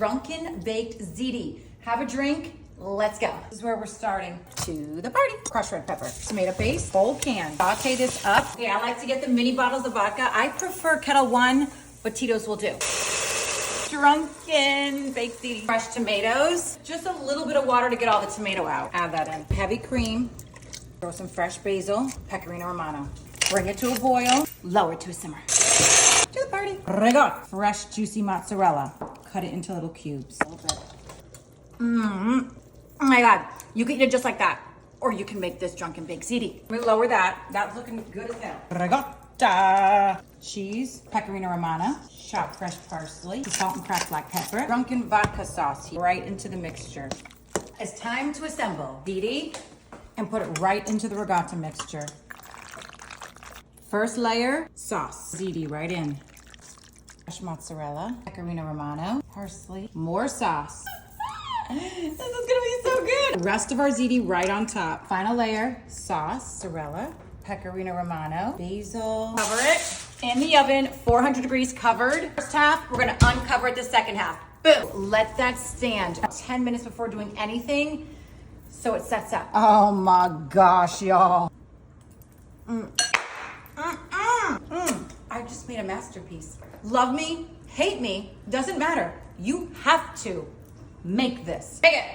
Drunken Baked Ziti. Have a drink. Let's go. This is where we're starting. To the party. Crushed red pepper. Tomato paste. Full can. Saute this up. Okay, I like to get the mini bottles of vodka. I prefer Kettle One, but Tito's will do. Drunken Baked Ziti. Fresh tomatoes. Just a little bit of water to get all the tomato out. Add that in. Heavy cream. Throw some fresh basil. Pecorino Romano. Bring it to a boil. Lower it to a simmer. To the party. Reggot. Fresh juicy mozzarella. Cut it into little cubes. A little bit. Oh my God. You can eat it just like that. Or you can make this Drunken Baked Ziti. We lower that. That's looking good as hell. Ricotta. Cheese. Pecorino Romano. Chopped fresh parsley. Salt and cracked black pepper. Drunken vodka sauce. Right into the mixture. It's time to assemble Ziti and put it right into the ricotta mixture. First layer, sauce. Ziti right in. Fresh mozzarella. Pecorino Romano. Parsley. More sauce. This is gonna be so good. The rest of our Ziti right on top. Final layer, sauce, mozzarella, pecorino romano, basil. Cover it in the oven, 400 degrees covered. First half, we're gonna uncover it the second half. Boom. Let that stand 10 minutes before doing anything so it sets up. Oh my gosh, y'all. I just made a masterpiece. Love me, hate me, doesn't matter. You have to make this. Make it.